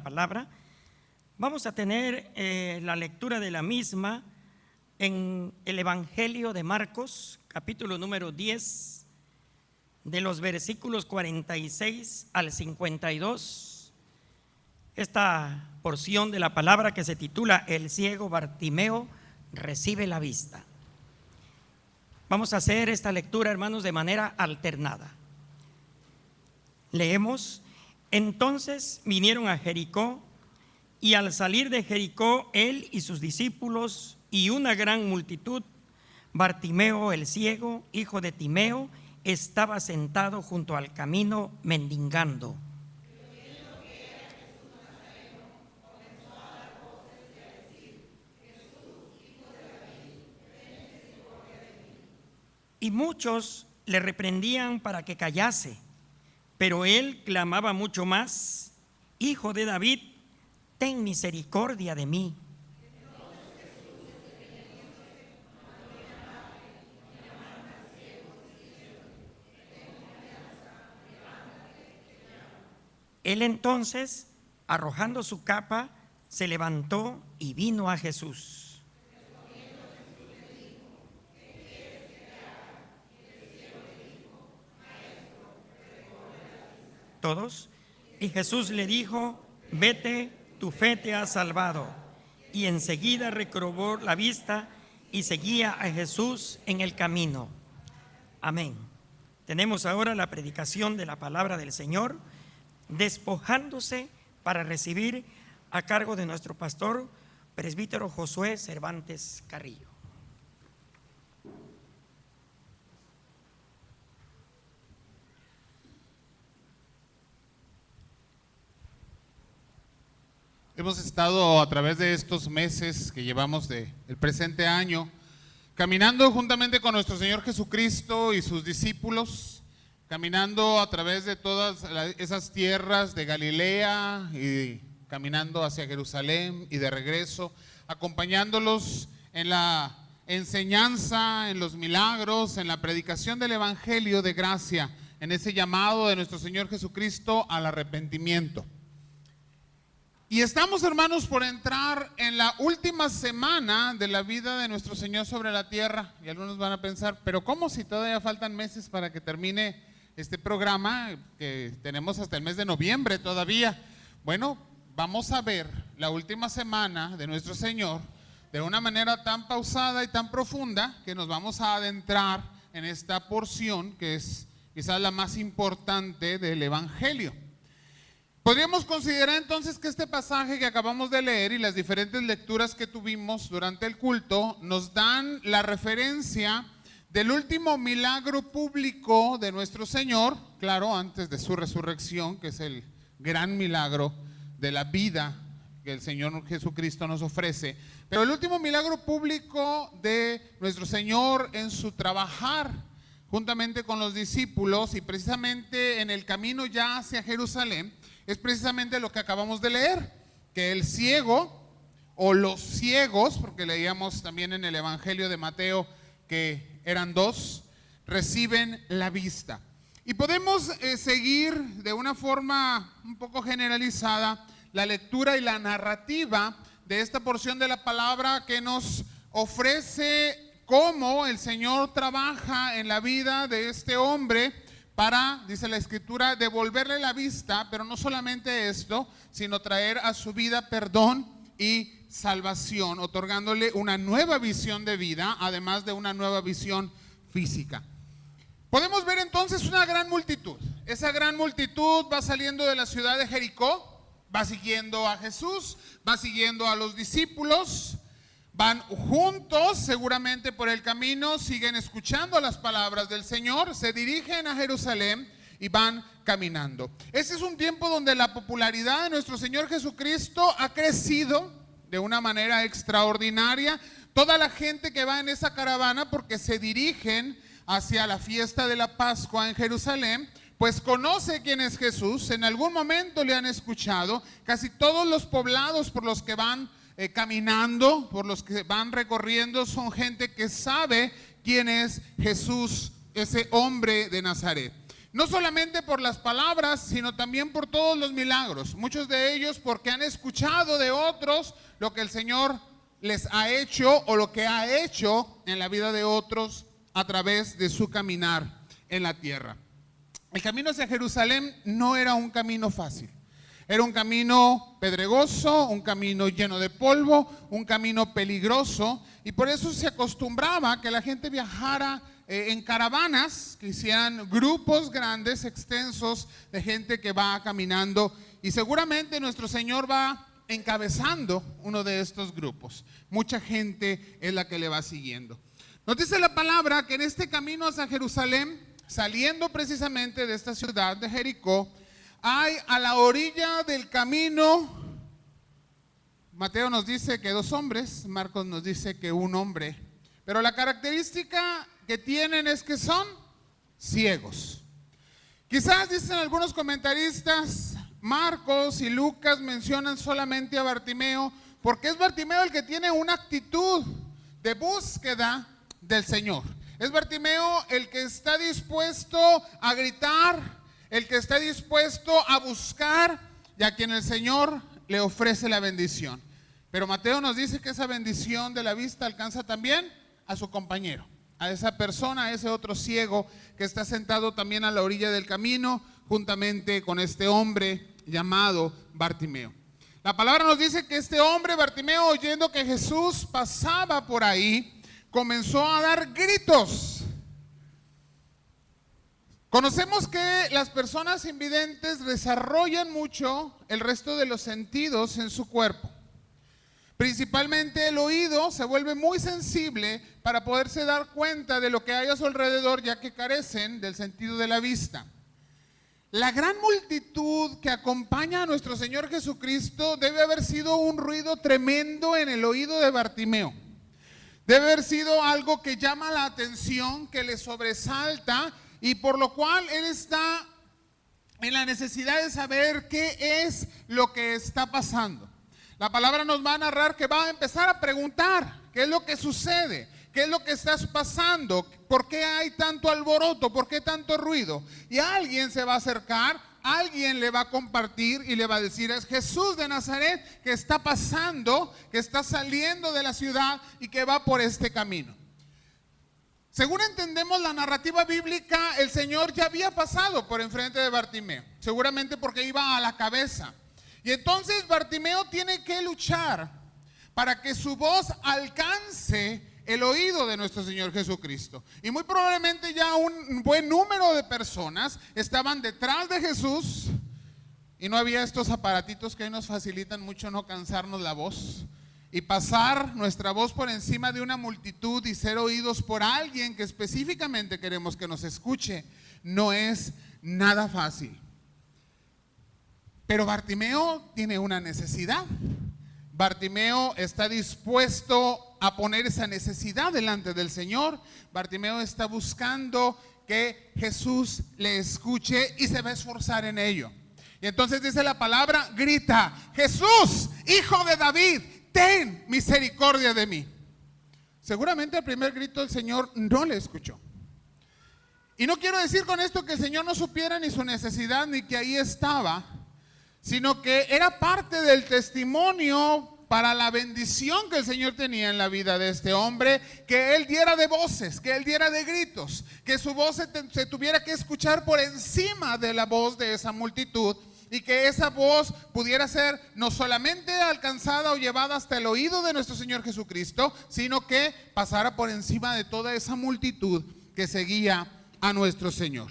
palabra. Vamos a tener la lectura de la misma en el Evangelio de Marcos, capítulo número 10, de los versículos 46 al 52. Esta porción de la palabra que se titula El ciego Bartimeo recibe la vista. Vamos a hacer esta lectura, hermanos, de manera alternada. Leemos: entonces vinieron a Jericó, y al salir de Jericó, él y sus discípulos y una gran multitud, Bartimeo el ciego, hijo de Timeo, estaba sentado junto al camino mendigando. Y muchos le reprendían para que callase, pero él clamaba mucho más: Hijo de David, ten misericordia de mí. Él entonces, arrojando su capa, se levantó y vino a Jesús. Todos. Y Jesús le dijo: vete, tu fe te ha salvado. Y enseguida recobró la vista y seguía a Jesús en el camino. Amén. Tenemos ahora la predicación de la palabra del Señor, despojándose para recibir a cargo de nuestro pastor, presbítero Josué Cervantes Carrillo. Hemos estado a través de estos meses que llevamos del presente año caminando juntamente con nuestro Señor Jesucristo y sus discípulos, caminando a través de todas esas tierras de Galilea y caminando hacia Jerusalén y de regreso, acompañándolos en la enseñanza, en los milagros, en la predicación del Evangelio de gracia, en ese llamado de nuestro Señor Jesucristo al arrepentimiento. Y estamos, hermanos, por entrar en la última semana de la vida de nuestro Señor sobre la tierra. Y algunos van a pensar, pero ¿cómo si todavía faltan meses para que termine este programa? Que tenemos hasta el mes de noviembre todavía. Bueno, vamos a ver la última semana de nuestro Señor de una manera tan pausada y tan profunda que nos vamos a adentrar en esta porción que es quizás la más importante del Evangelio. Podríamos considerar entonces que este pasaje que acabamos de leer y las diferentes lecturas que tuvimos durante el culto nos dan la referencia del último milagro público de nuestro Señor, claro, antes de su resurrección, que es el gran milagro de la vida que el Señor Jesucristo nos ofrece, pero el último milagro público de nuestro Señor en su trabajar juntamente con los discípulos y precisamente en el camino ya hacia Jerusalén, es precisamente lo que acabamos de leer, que el ciego o los ciegos, porque leíamos también en el Evangelio de Mateo que eran dos, reciben la vista. Y podemos seguir de una forma un poco generalizada la lectura y la narrativa de esta porción de la palabra que nos ofrece cómo el Señor trabaja en la vida de este hombre para, dice la Escritura, devolverle la vista, pero no solamente esto, sino traer a su vida perdón y salvación, otorgándole una nueva visión de vida, además de una nueva visión física. Podemos ver entonces una gran multitud. Esa gran multitud va saliendo de la ciudad de Jericó, va siguiendo a Jesús, va siguiendo a los discípulos, van juntos seguramente por el camino, siguen escuchando las palabras del Señor, se dirigen a Jerusalén y van caminando. Ese es un tiempo donde la popularidad de nuestro Señor Jesucristo ha crecido de una manera extraordinaria. Toda la gente que va en esa caravana, porque se dirigen hacia la fiesta de la Pascua en Jerusalén, pues conoce quién es Jesús, en algún momento le han escuchado. Casi todos los poblados por los que van caminando, por los que van recorriendo, son gente que sabe quién es Jesús, ese hombre de Nazaret. no solamente por las palabras, sino también por todos los milagros. Muchos de ellos porque han escuchado de otros lo que el Señor les ha hecho o lo que ha hecho en la vida de otros a través de su caminar en la tierra. El camino hacia Jerusalén no era un camino fácil. Era un camino pedregoso, un camino lleno de polvo, un camino peligroso, y por eso se acostumbraba que la gente viajara en caravanas, que hicieran grupos grandes, extensos de gente que va caminando, y seguramente nuestro Señor va encabezando uno de estos grupos. Mucha gente es la que le va siguiendo. Nos dice la palabra que en este camino hacia Jerusalén, saliendo precisamente de esta ciudad de Jericó, hay a la orilla del camino, Mateo nos dice que 2 hombres, Marcos nos dice que 1 hombre, pero la característica que tienen es que son ciegos. Quizás dicen algunos comentaristas, Marcos y Lucas mencionan solamente a Bartimeo, porque es Bartimeo el que tiene una actitud de búsqueda del Señor. Es Bartimeo el que está dispuesto a gritar, el que está dispuesto a buscar y a quien el Señor le ofrece la bendición. Pero Mateo nos dice que esa bendición de la vista alcanza también a su compañero, a esa persona, a ese otro ciego que está sentado también a la orilla del camino, juntamente con este hombre llamado Bartimeo. La palabra nos dice que este hombre, Bartimeo, oyendo que Jesús pasaba por ahí, comenzó a dar gritos. Conocemos que las personas invidentes desarrollan mucho el resto de los sentidos en su cuerpo. Principalmente el oído se vuelve muy sensible para poderse dar cuenta de lo que hay a su alrededor, ya que carecen del sentido de la vista. La gran multitud que acompaña a nuestro Señor Jesucristo debe haber sido un ruido tremendo en el oído de Bartimeo. Debe haber sido algo que llama la atención, que le sobresalta, y por lo cual él está en la necesidad de saber qué es lo que está pasando. La palabra nos va a narrar que va a empezar a preguntar qué es lo que sucede, qué es lo que está pasando, por qué hay tanto alboroto, por qué tanto ruido. Y alguien se va a acercar, alguien le va a compartir y le va a decir: es Jesús de Nazaret que está pasando, que está saliendo de la ciudad y que va por este camino. Según entendemos la narrativa bíblica, el Señor ya había pasado por enfrente de Bartimeo, seguramente porque iba a la cabeza. Y entonces Bartimeo tiene que luchar para que su voz alcance el oído de nuestro Señor Jesucristo. Y muy probablemente ya un buen número de personas estaban detrás de Jesús y no había estos aparatitos que hoy nos facilitan mucho no cansarnos la voz y pasar nuestra voz por encima de una multitud y ser oídos por alguien que específicamente queremos que nos escuche. No es nada fácil. Pero Bartimeo tiene una necesidad. Bartimeo está dispuesto a poner esa necesidad delante del Señor. Bartimeo está buscando que Jesús le escuche y se va a esforzar en ello. Y entonces dice la palabra, grita: Jesús, hijo de David, ten misericordia de mí. Seguramente el primer grito del Señor no le escuchó. Y no quiero decir con esto que el Señor no supiera ni su necesidad ni que ahí estaba, sino que era parte del testimonio para la bendición que el Señor tenía en la vida de este hombre, que él diera de voces, que él diera de gritos, que su voz se tuviera que escuchar por encima de la voz de esa multitud, y que esa voz pudiera ser no solamente alcanzada o llevada hasta el oído de nuestro Señor Jesucristo, sino que pasara por encima de toda esa multitud que seguía a nuestro Señor.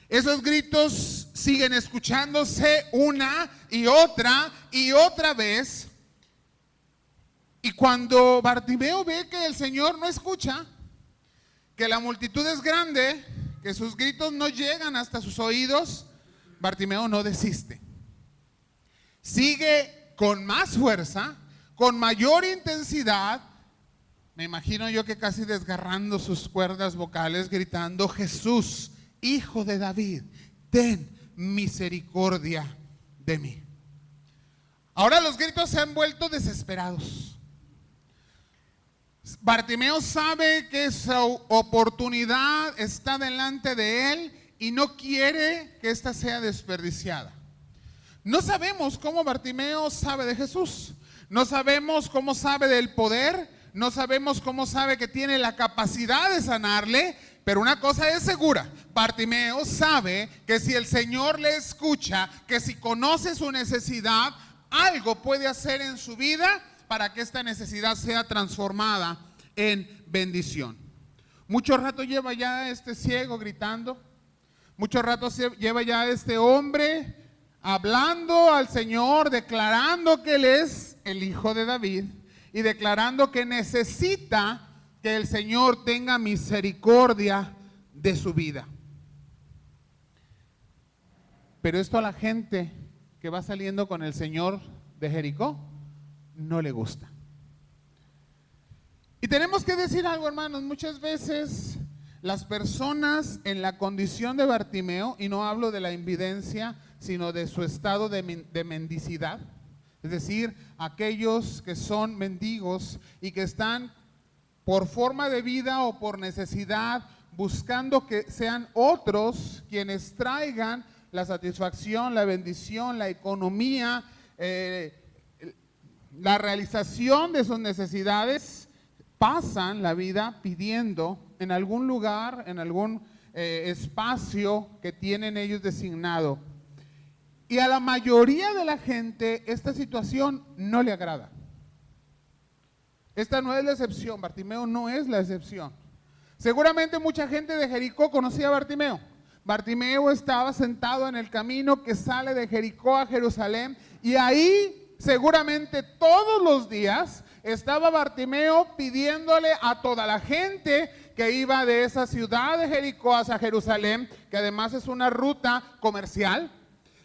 Esos gritos siguen escuchándose una y otra vez. Y cuando Bartimeo ve que el Señor no escucha, que la multitud es grande, que sus gritos no llegan hasta sus oídos, Bartimeo no desiste. Sigue con más fuerza, con mayor intensidad. Me imagino yo que casi desgarrando sus cuerdas vocales, gritando: Jesús, hijo de David, ten misericordia de mí. Ahora los gritos se han vuelto desesperados. Bartimeo sabe que su oportunidad está delante de él y no quiere que ésta sea desperdiciada. No sabemos cómo Bartimeo sabe de Jesús, no sabemos cómo sabe del poder, no sabemos cómo sabe que tiene la capacidad de sanarle, pero una cosa es segura: Bartimeo sabe que si el Señor le escucha, que si conoce su necesidad, algo puede hacer en su vida para que esta necesidad sea transformada en bendición. Mucho rato lleva ya este ciego gritando, mucho rato lleva ya este hombre hablando al Señor, declarando que Él es el Hijo de David y declarando que necesita que el Señor tenga misericordia de su vida. Pero esto a la gente que va saliendo con el Señor de Jericó no le gusta. Y tenemos que decir algo, hermanos. Muchas veces las personas en la condición de Bartimeo, y no hablo de la invidencia, sino de su estado de mendicidad, es decir, aquellos que son mendigos y que están por forma de vida o por necesidad buscando que sean otros quienes traigan la satisfacción, la bendición, la economía, la realización de sus necesidades, pasan la vida pidiendo en algún lugar, en algún espacio que tienen ellos designado. Y a la mayoría de la gente esta situación no le agrada. Esta no es la excepción, Bartimeo no es la excepción. Seguramente mucha gente de Jericó conocía a Bartimeo. Bartimeo estaba sentado en el camino que sale de Jericó a Jerusalén, y ahí seguramente todos los días estaba Bartimeo pidiéndole a toda la gente que iba de esa ciudad de Jericó hacia Jerusalén, que además es una ruta comercial.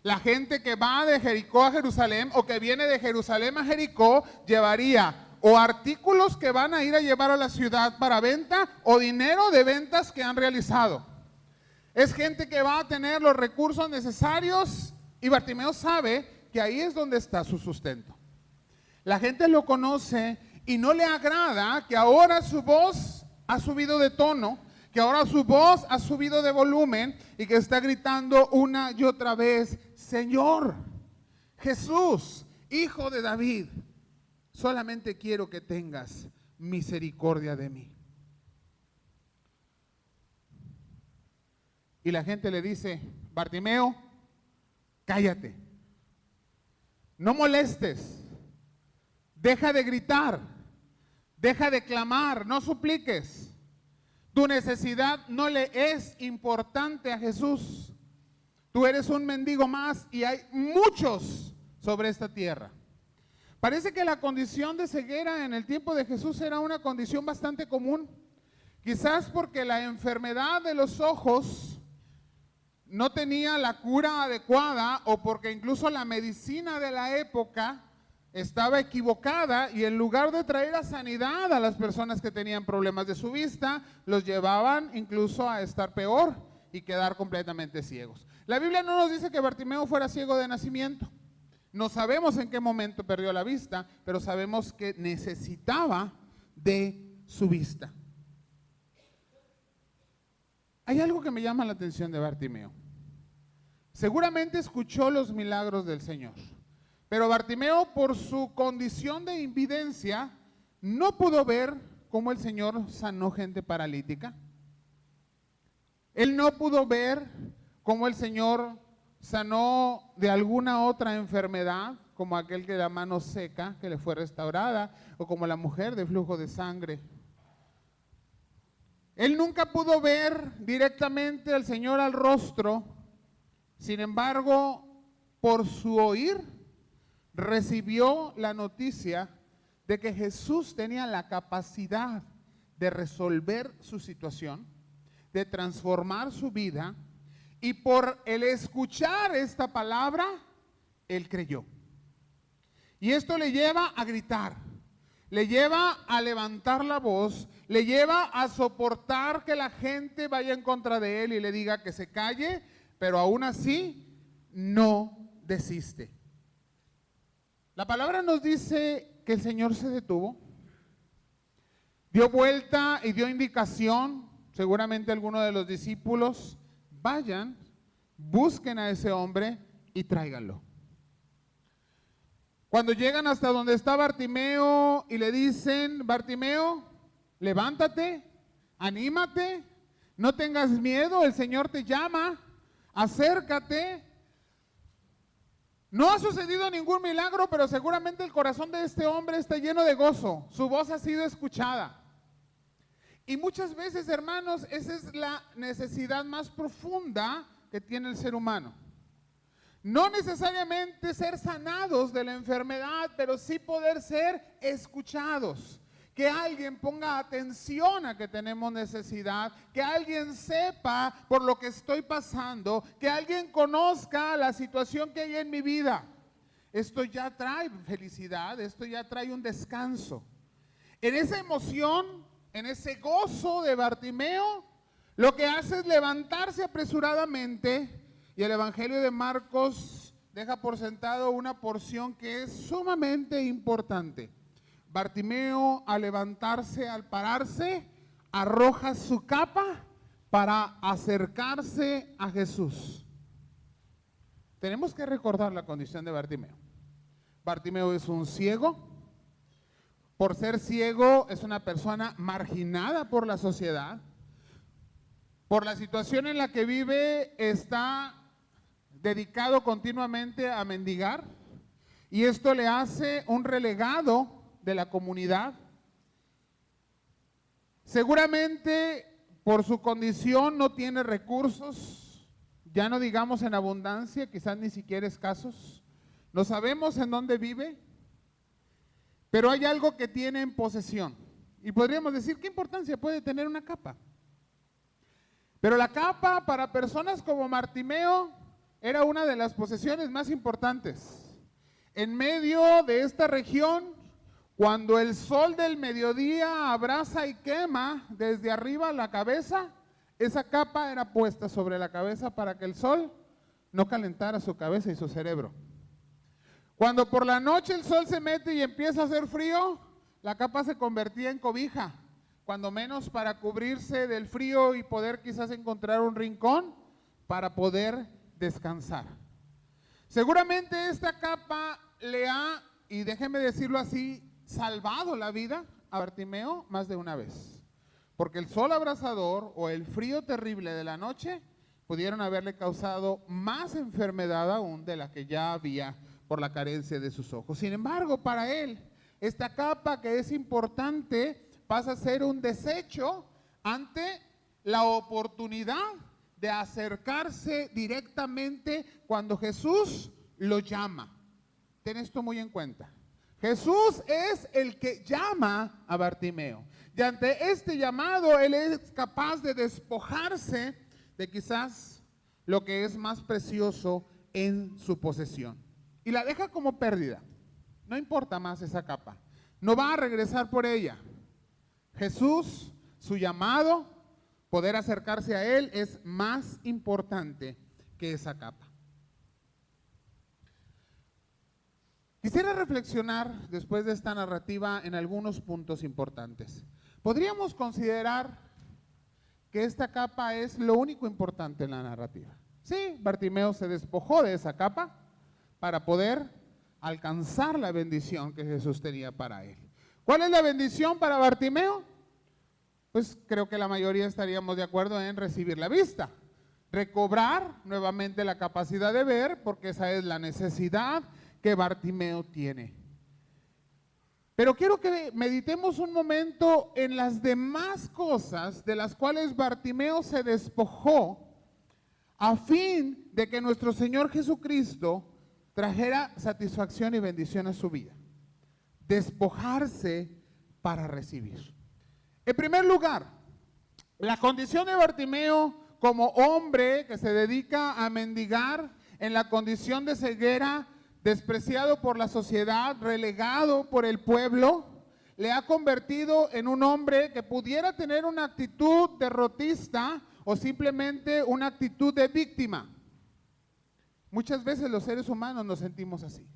La gente que va de Jericó a Jerusalén o que viene de Jerusalén a Jericó llevaría o artículos que van a ir a llevar a la ciudad para venta o dinero de ventas que han realizado. Es gente que va a tener los recursos necesarios, y Bartimeo sabe que ahí es donde está su sustento. La gente lo conoce y no le agrada que ahora su voz ha subido de tono, que ahora su voz ha subido de volumen y que está gritando una y otra vez: Señor, Jesús, Hijo de David, solamente quiero que tengas misericordia de mí. Y la gente le dice: Bartimeo, cállate, no molestes, deja de gritar, deja de clamar, no supliques. Tu necesidad no le es importante a Jesús. Tú eres un mendigo más y hay muchos sobre esta tierra. Parece que la condición de ceguera en el tiempo de Jesús era una condición bastante común. Quizás porque la enfermedad de los ojos no tenía la cura adecuada, o porque incluso la medicina de la época estaba equivocada, y en lugar de traer a sanidad a las personas que tenían problemas de su vista, los llevaban incluso a estar peor y quedar completamente ciegos. La Biblia no nos dice que Bartimeo fuera ciego de nacimiento. No sabemos en qué momento perdió la vista, pero sabemos que necesitaba de su vista. Hay algo que me llama la atención de Bartimeo. Seguramente escuchó los milagros del Señor, pero Bartimeo, por su condición de invidencia, no pudo ver cómo el Señor sanó gente paralítica. Él no pudo ver cómo el Señor sanó de alguna otra enfermedad, como aquel de la mano seca que le fue restaurada, o como la mujer de flujo de sangre. Él nunca pudo ver directamente al Señor al rostro. Sin embargo, por su oír, recibió la noticia de que Jesús tenía la capacidad de resolver su situación, de transformar su vida, y por el escuchar esta palabra, él creyó. Y esto le lleva a gritar, le lleva a levantar la voz, le lleva a soportar que la gente vaya en contra de él y le diga que se calle, pero aún así no desiste. La palabra nos dice que el Señor se detuvo, dio vuelta y dio indicación, seguramente alguno de los discípulos: vayan, busquen a ese hombre y tráiganlo. Cuando llegan hasta donde está Bartimeo y le dicen: Bartimeo, levántate, anímate, no tengas miedo, el Señor te llama, acércate. No ha sucedido ningún milagro, pero seguramente el corazón de este hombre está lleno de gozo. Su voz ha sido escuchada. Y muchas veces, hermanos, esa es la necesidad más profunda que tiene el ser humano. No necesariamente ser sanados de la enfermedad, pero sí poder ser escuchados. Que alguien ponga atención a que tenemos necesidad, que alguien sepa por lo que estoy pasando, que alguien conozca la situación que hay en mi vida. Esto ya trae felicidad, esto ya trae un descanso. En esa emoción, en ese gozo de Bartimeo, lo que hace es levantarse apresuradamente, y el Evangelio de Marcos deja por sentado una porción que es sumamente importante. Bartimeo, al levantarse, al pararse, arroja su capa para acercarse a Jesús. Tenemos que recordar la condición de Bartimeo. Bartimeo es un ciego. Por ser ciego, es una persona marginada por la sociedad. Por la situación en la que vive, está dedicado continuamente a mendigar. Y esto le hace un relegado de la comunidad. Seguramente por su condición no tiene recursos, ya no digamos en abundancia, quizás ni siquiera escasos. No sabemos en dónde vive, pero hay algo que tiene en posesión. Y podríamos decir, ¿qué importancia puede tener una capa? Pero la capa para personas como Bartimeo era una de las posesiones más importantes. En medio de esta región, cuando el sol del mediodía abraza y quema desde arriba la cabeza, esa capa era puesta sobre la cabeza para que el sol no calentara su cabeza y su cerebro. Cuando por la noche el sol se mete y empieza a hacer frío, la capa se convertía en cobija, cuando menos para cubrirse del frío y poder quizás encontrar un rincón para poder descansar. Seguramente esta capa le ha, y déjeme decirlo así, salvado la vida a Bartimeo más de una vez, porque el sol abrasador o el frío terrible de la noche pudieron haberle causado más enfermedad aún de la que ya había por la carencia de sus ojos. Sin embargo, para él, esta capa que es importante pasa a ser un desecho ante la oportunidad de acercarse directamente cuando Jesús lo llama. Ten esto muy en cuenta. Jesús es el que llama a Bartimeo. Y ante este llamado, él es capaz de despojarse de quizás lo que es más precioso en su posesión. Y la deja como pérdida. No importa más esa capa. No va a regresar por ella. Jesús, su llamado, poder acercarse a él es más importante que esa capa. Quisiera reflexionar después de esta narrativa en algunos puntos importantes. Podríamos considerar que esta capa es lo único importante en la narrativa. Sí, Bartimeo se despojó de esa capa para poder alcanzar la bendición que Jesús tenía para él. ¿Cuál es la bendición para Bartimeo? Pues creo que la mayoría estaríamos de acuerdo en recibir la vista, recobrar nuevamente la capacidad de ver, porque esa es la necesidad que Bartimeo tiene. Pero quiero que meditemos un momento en las demás cosas de las cuales Bartimeo se despojó a fin de que nuestro Señor Jesucristo trajera satisfacción y bendición a su vida. Despojarse para recibir. En primer lugar, la condición de Bartimeo como hombre que se dedica a mendigar en la condición de ceguera, despreciado por la sociedad, relegado por el pueblo, le ha convertido en un hombre que pudiera tener una actitud derrotista o simplemente una actitud de víctima. Muchas veces los seres humanos nos sentimos así.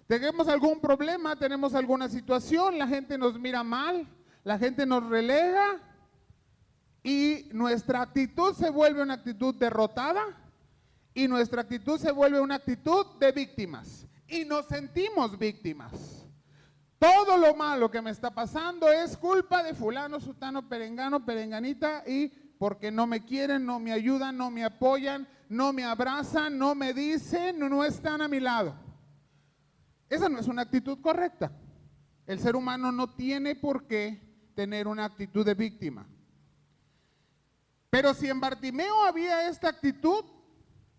Tenemos algún problema, tenemos alguna situación, la gente nos mira mal, la gente nos relega y nuestra actitud se vuelve una actitud derrotada y nuestra actitud se vuelve una actitud de víctimas y nos sentimos víctimas. Todo lo malo que me está pasando es culpa de fulano, sutano, perengano, perenganita, y porque no me quieren, no me ayudan, no me apoyan, no me abrazan, no me dicen, no están a mi lado. Esa no es una actitud correcta. El ser humano no tiene por qué tener una actitud de víctima. Pero si en Bartimeo había esta actitud,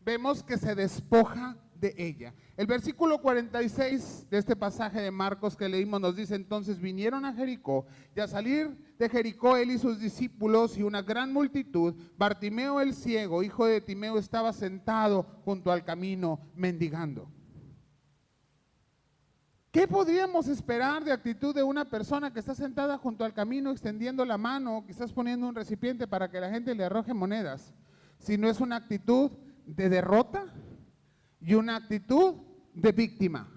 vemos que se despoja de ella. El versículo 46 de este pasaje de Marcos que leímos nos dice: entonces vinieron a Jericó, y al salir de Jericó él y sus discípulos y una gran multitud, Bartimeo el ciego, hijo de Timeo, estaba sentado junto al camino mendigando. ¿Qué podríamos esperar de actitud de una persona que está sentada junto al camino extendiendo la mano, quizás poniendo un recipiente para que la gente le arroje monedas, si no es una actitud de derrota y una actitud de víctima?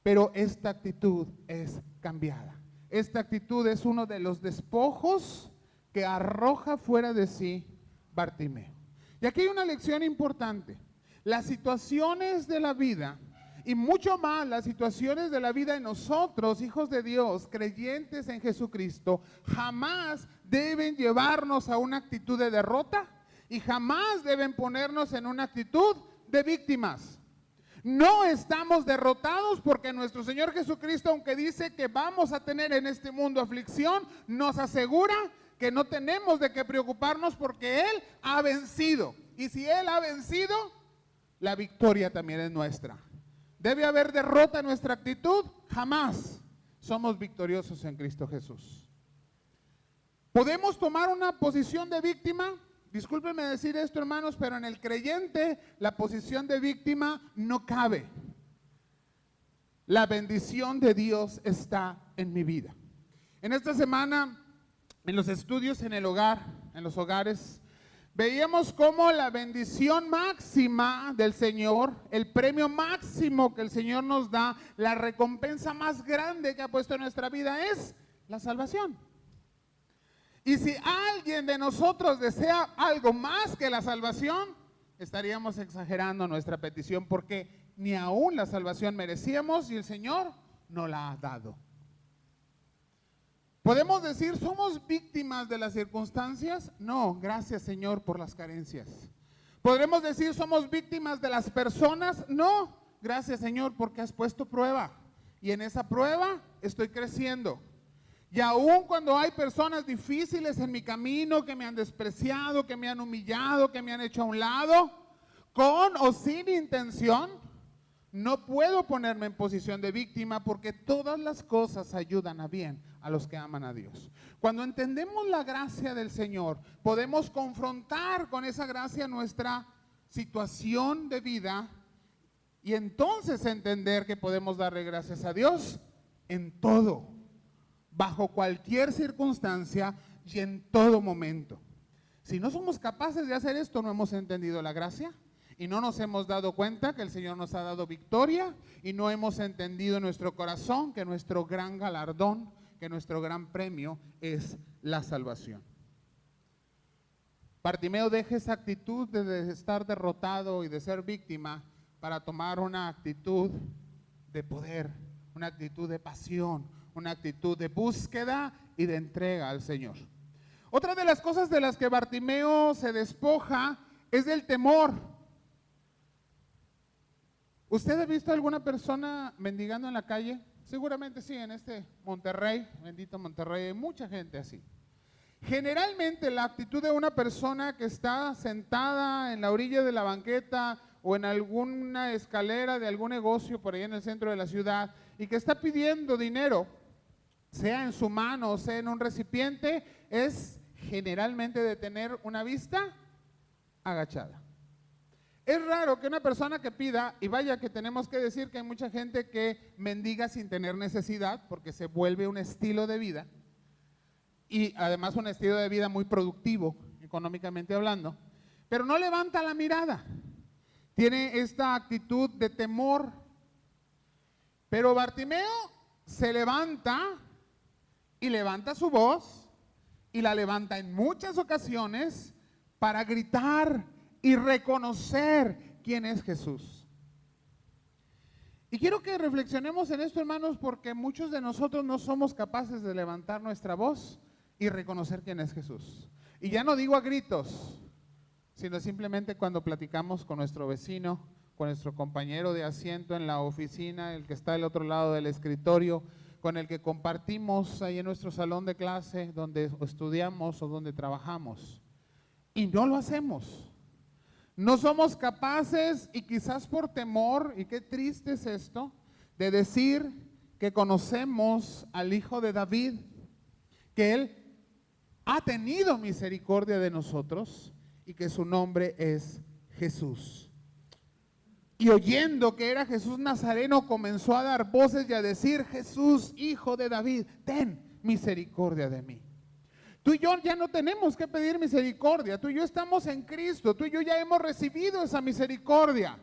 Pero esta actitud es cambiada. Esta actitud es uno de los despojos que arroja fuera de sí Bartimeo. Y aquí hay una lección importante. Las situaciones de la vida, y mucho más las situaciones de la vida de nosotros, hijos de Dios, creyentes en Jesucristo, jamás deben llevarnos a una actitud de derrota y jamás deben ponernos en una actitud de víctimas. No estamos derrotados porque nuestro Señor Jesucristo, aunque dice que vamos a tener en este mundo aflicción, nos asegura que no tenemos de qué preocuparnos porque Él ha vencido. Y si Él ha vencido, la victoria también es nuestra. ¿Debe haber derrota en nuestra actitud? Jamás. Somos victoriosos en Cristo Jesús. ¿Podemos tomar una posición de víctima? Discúlpenme decir esto, hermanos, pero en el creyente la posición de víctima no cabe. La bendición de Dios está en mi vida. En esta semana, en los estudios en el hogar, en los hogares, veíamos cómo la bendición máxima del Señor, el premio máximo que el Señor nos da, la recompensa más grande que ha puesto en nuestra vida es la salvación. Y si alguien de nosotros desea algo más que la salvación, estaríamos exagerando nuestra petición porque ni aún la salvación merecíamos y el Señor nos la ha dado. ¿Podemos decir somos víctimas de las circunstancias? No, gracias Señor por las carencias. ¿Podremos decir somos víctimas de las personas? No, gracias Señor porque has puesto prueba y en esa prueba estoy creciendo. Y aún cuando hay personas difíciles en mi camino que me han despreciado, que me han humillado, que me han hecho a un lado, con o sin intención, no puedo ponerme en posición de víctima porque todas las cosas ayudan a bien a los que aman a Dios. Cuando entendemos la gracia del Señor, podemos confrontar con esa gracia nuestra situación de vida y entonces entender que podemos darle gracias a Dios en todo, bajo cualquier circunstancia y en todo momento. Si no somos capaces de hacer esto, no hemos entendido la gracia y no nos hemos dado cuenta que el Señor nos ha dado victoria y no hemos entendido en nuestro corazón que nuestro gran galardón, que nuestro gran premio es la salvación. Bartimeo deja esa actitud de estar derrotado y de ser víctima para tomar una actitud de poder, una actitud de pasión, una actitud de búsqueda y de entrega al Señor. Otra de las cosas de las que Bartimeo se despoja es del temor. ¿Usted ha visto alguna persona mendigando en la calle? Seguramente sí, en este Monterrey, bendito Monterrey, hay mucha gente así. Generalmente la actitud de una persona que está sentada en la orilla de la banqueta o en alguna escalera de algún negocio por ahí en el centro de la ciudad y que está pidiendo dinero, sea en su mano o sea en un recipiente, es generalmente de tener una vista agachada. Es raro que una persona que pida, y vaya que tenemos que decir que hay mucha gente que mendiga sin tener necesidad porque se vuelve un estilo de vida y además un estilo de vida muy productivo, económicamente hablando, pero no levanta la mirada, tiene esta actitud de temor. Pero Bartimeo se levanta y levanta su voz y la levanta en muchas ocasiones para gritar y reconocer quién es Jesús. Y quiero que reflexionemos en esto, hermanos, porque muchos de nosotros no somos capaces de levantar nuestra voz y reconocer quién es Jesús. Y ya no digo a gritos, sino simplemente cuando platicamos con nuestro vecino, con nuestro compañero de asiento en la oficina, el que está al otro lado del escritorio, con el que compartimos ahí en nuestro salón de clase, donde estudiamos o donde trabajamos. Y no lo hacemos. No somos capaces, y quizás por temor, y qué triste es esto, de decir que conocemos al Hijo de David, que Él ha tenido misericordia de nosotros y que su nombre es Jesús. Y oyendo que era Jesús Nazareno, comenzó a dar voces y a decir: Jesús, Hijo de David, ten misericordia de mí. Tú y yo ya no tenemos que pedir misericordia, tú y yo estamos en Cristo, tú y yo ya hemos recibido esa misericordia,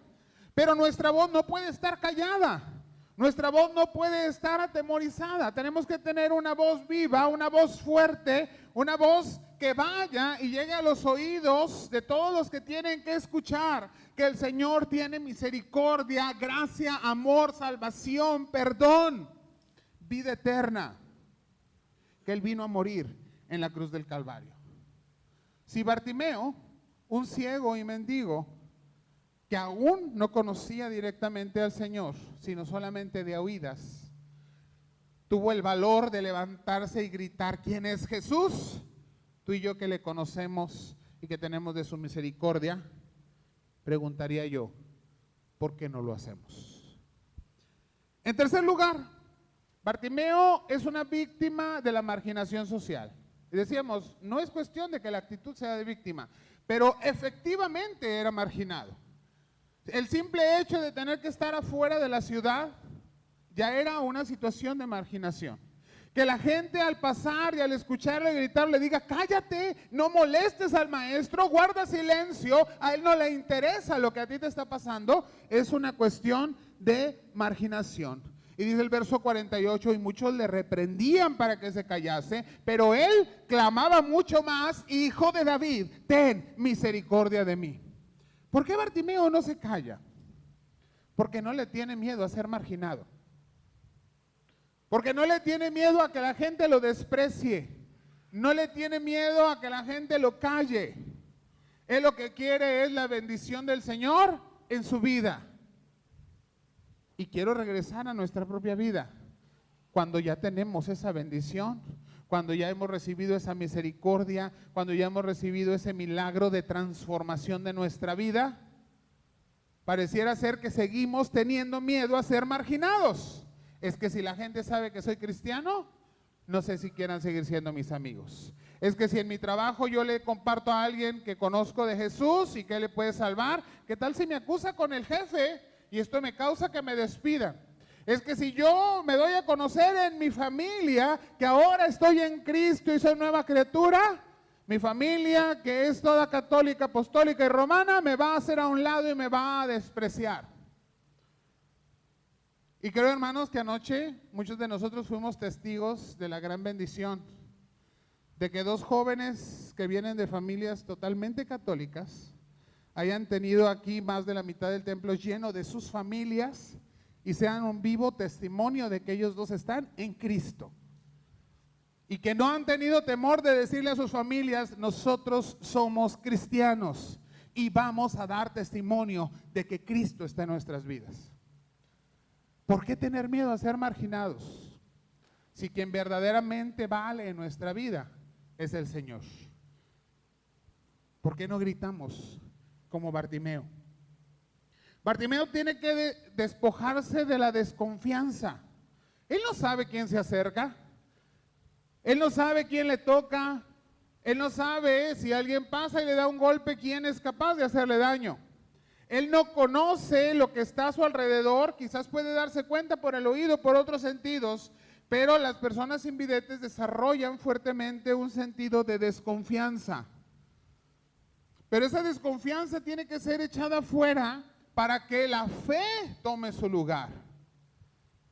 pero nuestra voz no puede estar callada, nuestra voz no puede estar atemorizada, tenemos que tener una voz viva, una voz fuerte, una voz que vaya y llegue a los oídos de todos los que tienen que escuchar que el Señor tiene misericordia, gracia, amor, salvación, perdón, vida eterna, que Él vino a morir en la cruz del Calvario. Si Bartimeo, un ciego y mendigo, que aún no conocía directamente al Señor, sino solamente de oídas, tuvo el valor de levantarse y gritar: ¿quién es Jesús? Tú y yo que le conocemos y que tenemos de su misericordia, preguntaría yo, ¿por qué no lo hacemos? En tercer lugar, Bartimeo es una víctima de la marginación social. Y decíamos, no es cuestión de que la actitud sea de víctima, pero efectivamente era marginado. El simple hecho de tener que estar afuera de la ciudad ya era una situación de marginación. Que la gente al pasar y al escucharle gritar le diga: cállate, no molestes al maestro, guarda silencio, a él no le interesa lo que a ti te está pasando, es una cuestión de marginación. Y dice el verso 48, y muchos le reprendían para que se callase, pero él clamaba mucho más: Hijo de David, ten misericordia de mí. ¿Por qué Bartimeo no se calla? Porque no le tiene miedo a ser marginado. Porque no le tiene miedo a que la gente lo desprecie. No le tiene miedo a que la gente lo calle. Él lo que quiere es la bendición del Señor en su vida. Y quiero regresar a nuestra propia vida. Cuando ya tenemos esa bendición, cuando ya hemos recibido esa misericordia, cuando ya hemos recibido ese milagro de transformación de nuestra vida, pareciera ser que seguimos teniendo miedo a ser marginados. Es que si la gente sabe que soy cristiano, no sé si quieran seguir siendo mis amigos. Es que si en mi trabajo yo le comparto a alguien que conozco de Jesús y que le puede salvar, ¿qué tal si me acusa con el jefe y esto me causa que me despidan? Es que si yo me doy a conocer en mi familia que ahora estoy en Cristo y soy nueva criatura, mi familia, que es toda católica, apostólica y romana, me va a hacer a un lado y me va a despreciar. Y creo, hermanos, que anoche muchos de nosotros fuimos testigos de la gran bendición de que dos jóvenes que vienen de familias totalmente católicas hayan tenido aquí más de la mitad del templo lleno de sus familias y sean un vivo testimonio de que ellos dos están en Cristo. Y que no han tenido temor de decirle a sus familias: nosotros somos cristianos y vamos a dar testimonio de que Cristo está en nuestras vidas. ¿Por qué tener miedo a ser marginados? Si quien verdaderamente vale en nuestra vida es el Señor. ¿Por qué no gritamos como Bartimeo? Bartimeo tiene que despojarse de la desconfianza. Él no sabe quién se acerca. Él no sabe quién le toca. Él no sabe si alguien pasa y le da un golpe, quién es capaz de hacerle daño. Él no conoce lo que está a su alrededor, quizás puede darse cuenta por el oído, por otros sentidos, pero las personas invidentes desarrollan fuertemente un sentido de desconfianza. Pero esa desconfianza tiene que ser echada fuera para que la fe tome su lugar.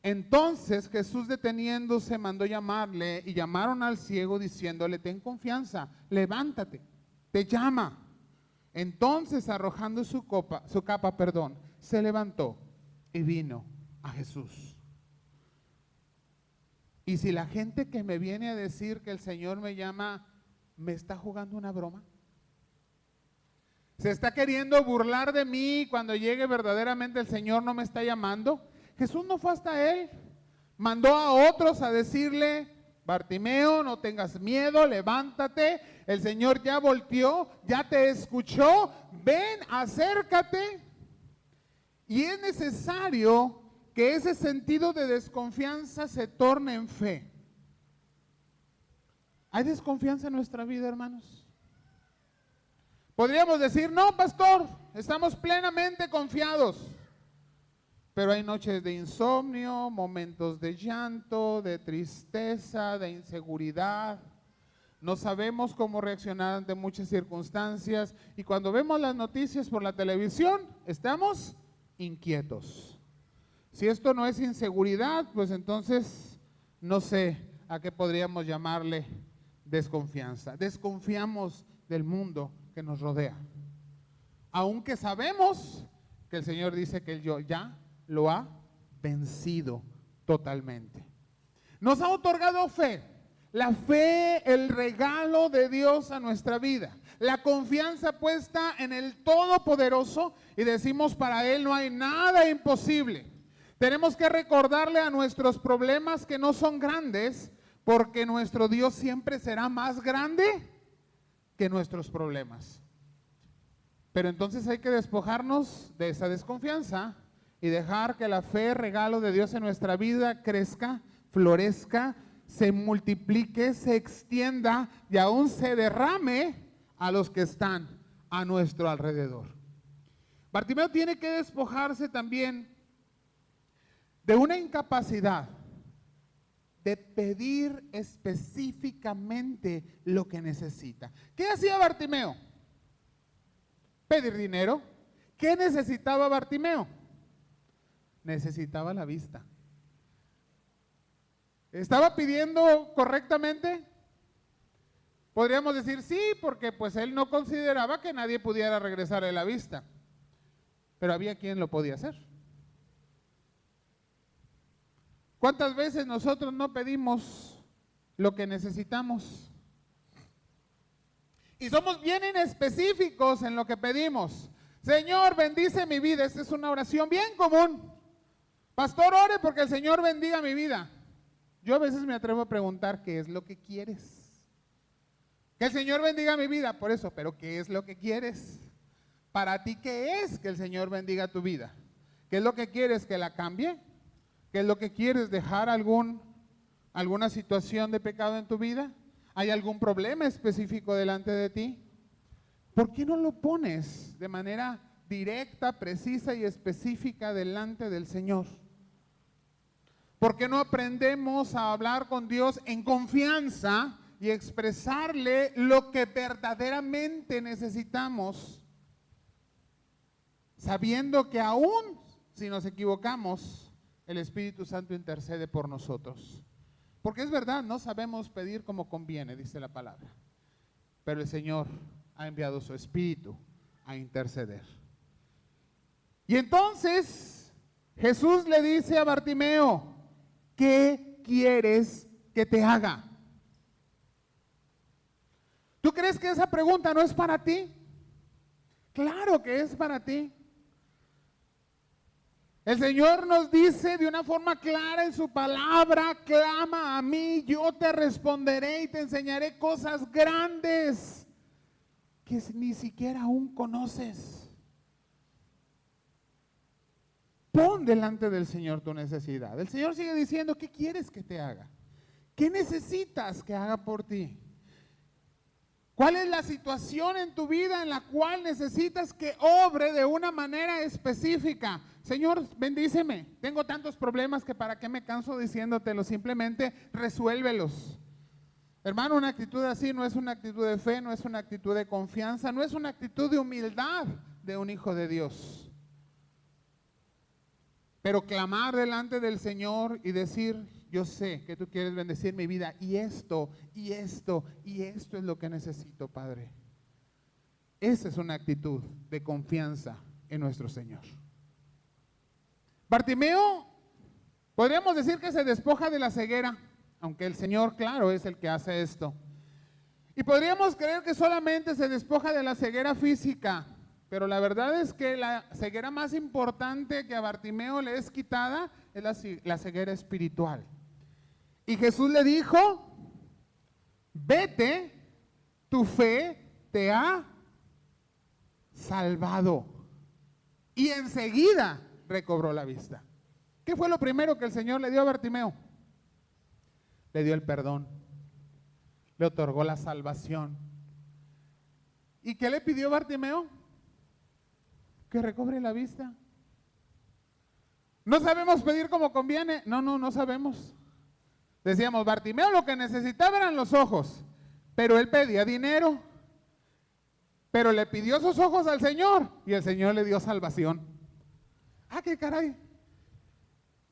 Entonces Jesús, deteniéndose, mandó llamarle, y llamaron al ciego diciéndole: ten confianza, levántate, te llama. Entonces, arrojando su capa, se levantó y vino a Jesús. Y si la gente que me viene a decir que el Señor me llama, ¿me está jugando una broma? ¿Se está queriendo burlar de mí cuando llegue verdaderamente el Señor no me está llamando? Jesús no fue hasta él. Mandó a otros a decirle: Bartimeo, no tengas miedo, levántate. El Señor ya volteó, ya te escuchó. Ven, acércate. Y es necesario que ese sentido de desconfianza se torne en fe. ¿Hay desconfianza en nuestra vida, hermanos? Podríamos decir: no, pastor, estamos plenamente confiados. Pero hay noches de insomnio, momentos de llanto, de tristeza, de inseguridad. No sabemos cómo reaccionar ante muchas circunstancias. Y cuando vemos las noticias por la televisión, estamos inquietos. Si esto no es inseguridad, pues entonces no sé a qué podríamos llamarle desconfianza. Desconfiamos del mundo que nos rodea. Aunque sabemos que el Señor dice que Él ya lo ha vencido totalmente. Nos ha otorgado fe. La fe, el regalo de Dios a nuestra vida. La confianza puesta en el Todopoderoso, y decimos: para Él no hay nada imposible. Tenemos que recordarle a nuestros problemas que no son grandes, porque nuestro Dios siempre será más grande que nuestros problemas. Pero entonces hay que despojarnos de esa desconfianza y dejar que la fe, regalo de Dios en nuestra vida, crezca, florezca, se multiplique, se extienda y aún se derrame a los que están a nuestro alrededor. Bartimeo tiene que despojarse también de una incapacidad de pedir específicamente lo que necesita. ¿Qué hacía Bartimeo? Pedir dinero. ¿Qué necesitaba Bartimeo? Necesitaba la vista. ¿Estaba pidiendo correctamente? Podríamos decir sí, porque pues él no consideraba que nadie pudiera regresarle la vista. Pero había quien lo podía hacer. ¿Cuántas veces nosotros no pedimos lo que necesitamos? Y somos bien inespecíficos en lo que pedimos. Señor, bendice mi vida. Esta es una oración bien común. Pastor, ore porque el Señor bendiga mi vida. Yo a veces me atrevo a preguntar: ¿qué es lo que quieres? Que el Señor bendiga mi vida, por eso, pero ¿qué es lo que quieres? Para ti, ¿qué es que el Señor bendiga tu vida? ¿Qué es lo que quieres? ¿Que la cambie? ¿Qué es lo que quieres? ¿Dejar alguna situación de pecado en tu vida? ¿Hay algún problema específico delante de ti? ¿Por qué no lo pones de manera directa, precisa y específica delante del Señor? ¿Por qué no aprendemos a hablar con Dios en confianza y expresarle lo que verdaderamente necesitamos, sabiendo que aún si nos equivocamos, el Espíritu Santo intercede por nosotros? Porque es verdad, no sabemos pedir como conviene, dice la palabra, pero el Señor ha enviado su Espíritu a interceder. Y entonces Jesús le dice a Bartimeo: ¿qué quieres que te haga? ¿Tú crees que esa pregunta no es para ti? Claro que es para ti. El Señor nos dice de una forma clara en su palabra: clama a mí, yo te responderé y te enseñaré cosas grandes que ni siquiera aún conoces. Pon delante del Señor tu necesidad. El Señor sigue diciendo: ¿qué quieres que te haga? ¿Qué necesitas que haga por ti? ¿Cuál es la situación en tu vida en la cual necesitas que obre de una manera específica? Señor, bendíceme. Tengo tantos problemas que para qué me canso diciéndotelo. Simplemente resuélvelos. Hermano, una actitud así no es una actitud de fe, no es una actitud de confianza, no es una actitud de humildad de un hijo de Dios. pero clamar delante del Señor y decir, yo sé que tú quieres bendecir mi vida y esto, y esto, y esto es lo que necesito, Padre. Esa es una actitud de confianza en nuestro Señor. Bartimeo, podríamos decir que se despoja de la ceguera, aunque el Señor, claro, es el que hace esto. Y podríamos creer que solamente se despoja de la ceguera física, pero la verdad es que la ceguera más importante que a Bartimeo le es quitada es la ceguera espiritual. Y Jesús le dijo, vete, tu fe te ha salvado. Y enseguida recobró la vista. ¿Qué fue lo primero que el Señor le dio a Bartimeo? Le dio el perdón, le otorgó la salvación. ¿Y qué le pidió Bartimeo? Que recobre la vista. ¿No sabemos pedir como conviene? No sabemos. Decíamos, Bartimeo lo que necesitaba eran los ojos, pero él pedía dinero, pero le pidió sus ojos al Señor y el Señor le dio salvación. Ah, qué caray.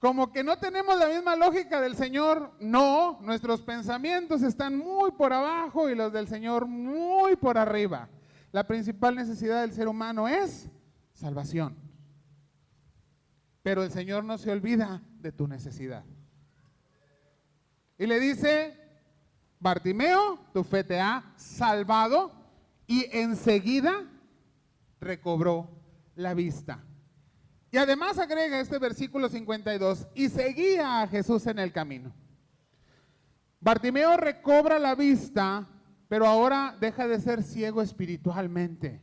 Como que no tenemos la misma lógica del Señor. No, nuestros pensamientos están muy por abajo y los del Señor muy por arriba. La principal necesidad del ser humano es salvación. Pero el Señor no se olvida de tu necesidad. Y le dice, Bartimeo, tu fe te ha salvado, y enseguida recobró la vista. Y además agrega este versículo 52, y seguía a Jesús en el camino. Bartimeo recobra la vista, pero ahora deja de ser ciego espiritualmente.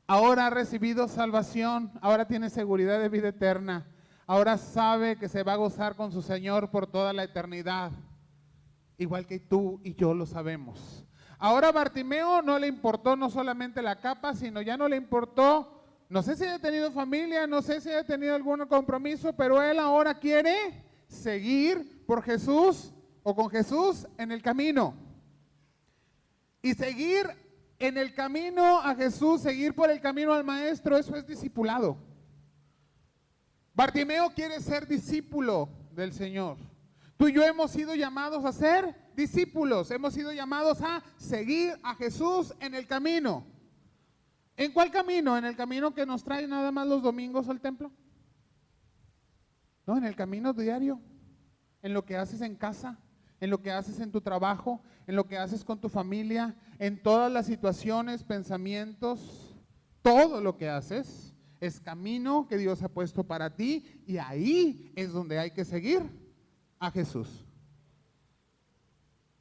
Ahora ha recibido salvación, ahora tiene seguridad de vida eterna. Ahora sabe que se va a gozar con su Señor por toda la eternidad, igual que tú y yo lo sabemos. Ahora a Bartimeo no le importó no solamente la capa, sino ya no le importó, no sé si haya tenido familia, no sé si haya tenido algún compromiso, pero él ahora quiere seguir por Jesús o con Jesús en el camino. Y seguir en el camino a Jesús, seguir por el camino al Maestro, eso es discipulado. Bartimeo quiere ser discípulo del Señor. Tú y yo hemos sido llamados a ser discípulos, hemos sido llamados a seguir a Jesús en el camino. ¿En cuál camino? ¿En el camino que nos trae nada más los domingos al templo? No, en el camino diario, en lo que haces en casa, en lo que haces en tu trabajo, en lo que haces con tu familia, en todas las situaciones, pensamientos, todo lo que haces. Es camino que Dios ha puesto para ti y ahí es donde hay que seguir a Jesús.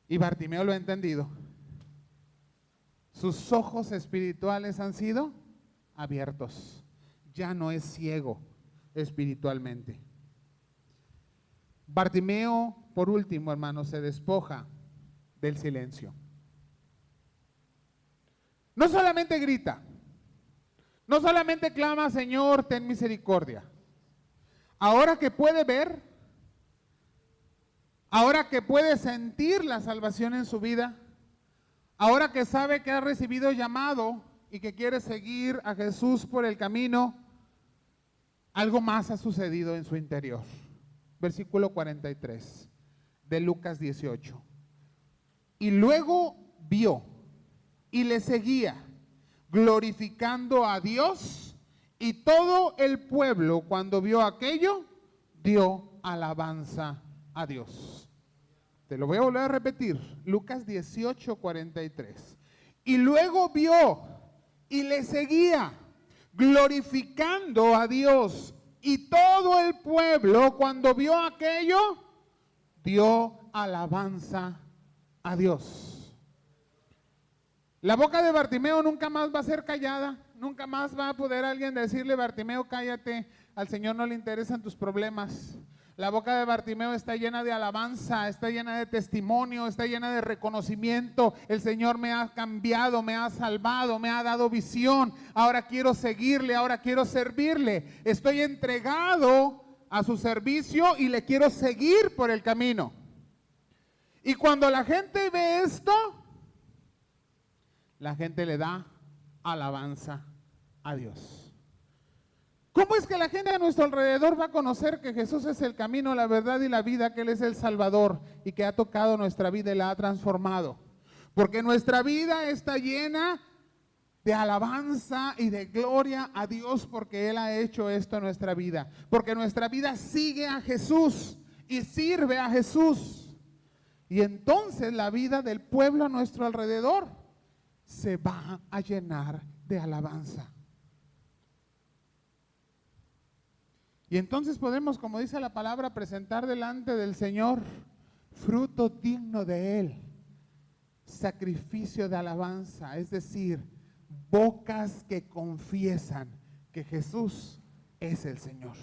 Y Bartimeo lo ha entendido. Sus ojos espirituales han sido abiertos. Ya no es ciego espiritualmente. Bartimeo, por último, hermano, se despoja del silencio. No solamente grita. No solamente clama, Señor, ten misericordia. Ahora que puede ver, ahora que puede sentir la salvación en su vida, ahora que sabe que ha recibido llamado y que quiere seguir a Jesús por el camino, algo más ha sucedido en su interior. Versículo 43 de Lucas 18. Y luego vio y le seguía, glorificando a Dios, y todo el pueblo, cuando vio aquello, dio alabanza a Dios. Te lo voy a volver a repetir, Lucas 18, 43. Y luego vio y le seguía, glorificando a Dios, y todo el pueblo, cuando vio aquello, dio alabanza a Dios. La boca de Bartimeo nunca más va a ser callada, nunca más va a poder alguien decirle, Bartimeo, cállate, al Señor no le interesan tus problemas. La boca de Bartimeo está llena de alabanza, está llena de testimonio, está llena de reconocimiento. El Señor me ha cambiado, me ha salvado, me ha dado visión. Ahora quiero seguirle, ahora quiero servirle. Estoy entregado a su servicio y le quiero seguir por el camino. Y cuando la gente ve esto, la gente le da alabanza a Dios. ¿Cómo es que la gente a nuestro alrededor va a conocer que Jesús es el camino, la verdad y la vida, que Él es el Salvador y que ha tocado nuestra vida y la ha transformado? Porque nuestra vida está llena de alabanza y de gloria a Dios porque Él ha hecho esto en nuestra vida. Porque nuestra vida sigue a Jesús y sirve a Jesús. Y entonces la vida del pueblo a nuestro alrededor se va a llenar de alabanza. Y entonces podemos, como dice la palabra, presentar delante del Señor fruto digno de Él, sacrificio de alabanza, es decir, bocas que confiesan que Jesús es el Señor.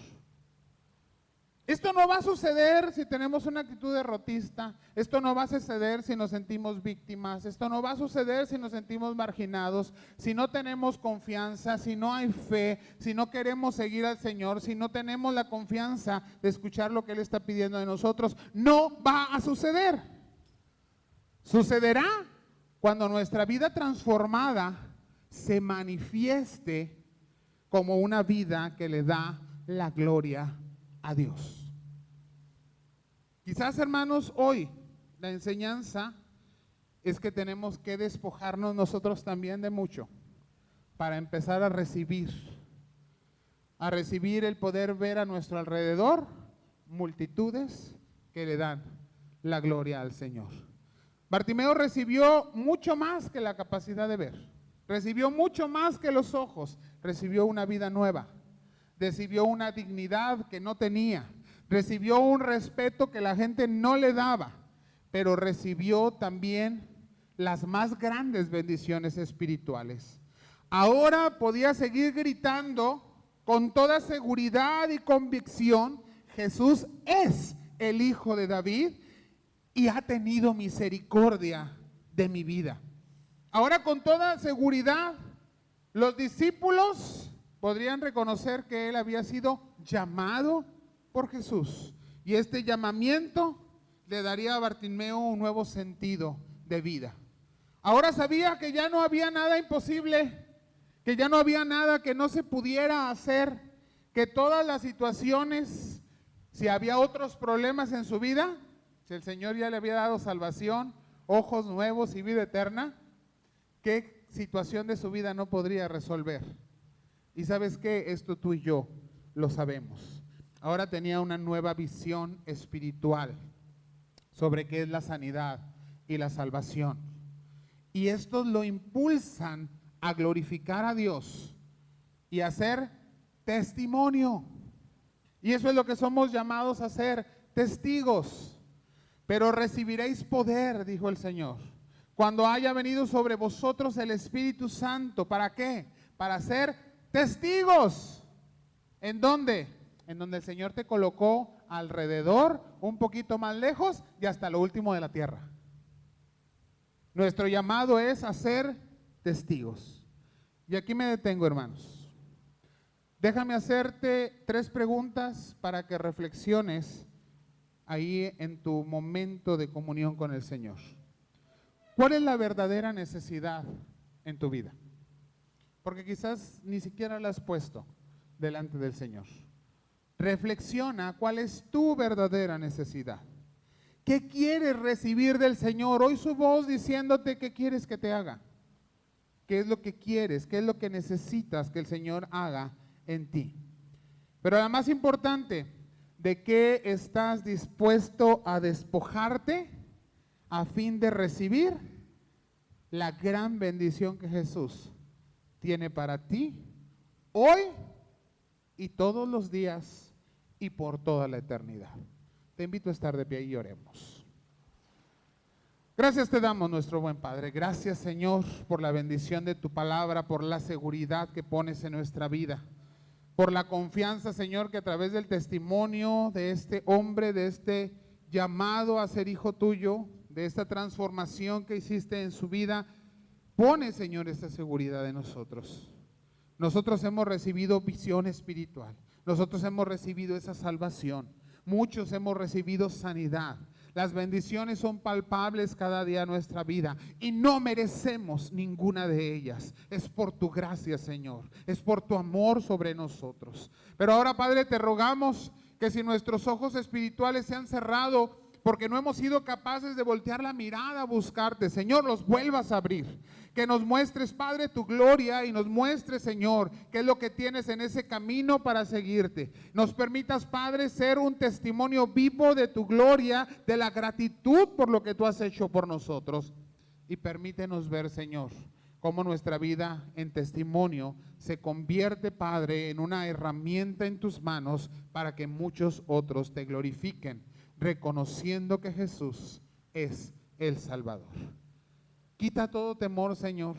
Esto no va a suceder si tenemos una actitud derrotista, esto no va a suceder si nos sentimos víctimas, esto no va a suceder si nos sentimos marginados, si no tenemos confianza, si no hay fe, si no queremos seguir al Señor, si no tenemos la confianza de escuchar lo que Él está pidiendo de nosotros. No va a suceder. Sucederá cuando nuestra vida transformada se manifieste como una vida que le da la gloria a Dios. Quizás, hermanos, hoy la enseñanza es que tenemos que despojarnos nosotros también de mucho para empezar a recibir el poder ver a nuestro alrededor multitudes que le dan la gloria al Señor. Bartimeo recibió mucho más que la capacidad de ver, recibió mucho más que los ojos, recibió una vida nueva, recibió una dignidad que no tenía, recibió un respeto que la gente no le daba, pero recibió también las más grandes bendiciones espirituales. Ahora podía seguir gritando con toda seguridad y convicción: Jesús es el Hijo de David y ha tenido misericordia de mi vida. Ahora, con toda seguridad, los discípulos podrían reconocer que Él había sido llamado por Jesús, y este llamamiento le daría a Bartimeo un nuevo sentido de vida. Ahora sabía que ya no había nada imposible, que ya no había nada que no se pudiera hacer, que todas las situaciones, si había otros problemas en su vida, si el Señor ya le había dado salvación, ojos nuevos y vida eterna, ¿qué situación de su vida no podría resolver? Y ¿sabes qué? Esto tú y yo lo sabemos. Ahora tenía una nueva visión espiritual sobre qué es la sanidad y la salvación. Y estos lo impulsan a glorificar a Dios y a hacer testimonio. Y eso es lo que somos llamados a hacer, testigos. Pero recibiréis poder, dijo el Señor, cuando haya venido sobre vosotros el Espíritu Santo. ¿Para qué? Para ser testigos. ¿En dónde? En donde el Señor te colocó alrededor, un poquito más lejos y hasta lo último de la tierra. Nuestro llamado es a ser testigos. Y aquí me detengo, hermanos. Déjame hacerte 3 preguntas para que reflexiones ahí en tu momento de comunión con el Señor. ¿Cuál es la verdadera necesidad en tu vida? Porque quizás ni siquiera la has puesto delante del Señor. Reflexiona cuál es tu verdadera necesidad. ¿Qué quieres recibir del Señor? Hoy su voz diciéndote qué quieres que te haga. ¿Qué es lo que quieres? ¿Qué es lo que necesitas que el Señor haga en ti? Pero la más importante, ¿de qué estás dispuesto a despojarte a fin de recibir la gran bendición que Jesús tiene para ti hoy y todos los días y por toda la eternidad? Te invito a estar de pie y oremos. Gracias te damos, nuestro buen Padre. Gracias, Señor, por la bendición de tu palabra, por la seguridad que pones en nuestra vida, por la confianza, Señor, que a través del testimonio de este hombre, de este llamado a ser hijo tuyo, de esta transformación que hiciste en su vida, pone, Señor, esta seguridad en nosotros. Nosotros hemos recibido visión espiritual. Nosotros hemos recibido esa salvación. Muchos hemos recibido sanidad. Las bendiciones son palpables cada día en nuestra vida y no merecemos ninguna de ellas. Es por tu gracia, Señor. Es por tu amor sobre nosotros. Pero ahora, Padre, te rogamos que si nuestros ojos espirituales se han cerrado porque no hemos sido capaces de voltear la mirada a buscarte, Señor, los vuelvas a abrir. Que nos muestres, Padre, tu gloria y nos muestres, Señor, qué es lo que tienes en ese camino para seguirte. Nos permitas, Padre, ser un testimonio vivo de tu gloria, de la gratitud por lo que tú has hecho por nosotros. Y permítenos ver, Señor, cómo nuestra vida en testimonio se convierte, Padre, en una herramienta en tus manos para que muchos otros te glorifiquen, reconociendo que Jesús es el Salvador. Quita todo temor, Señor.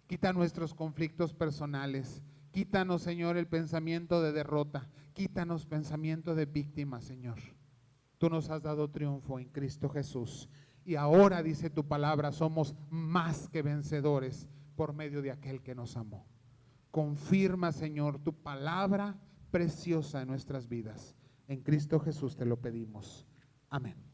Quita nuestros conflictos personales. Quítanos, Señor, el pensamiento de derrota. Quítanos pensamiento de víctima, Señor. Tú nos has dado triunfo en Cristo Jesús. Y ahora, dice tu palabra, somos más que vencedores por medio de aquel que nos amó. Confirma, Señor, tu palabra preciosa en nuestras vidas. En Cristo Jesús te lo pedimos. Amén.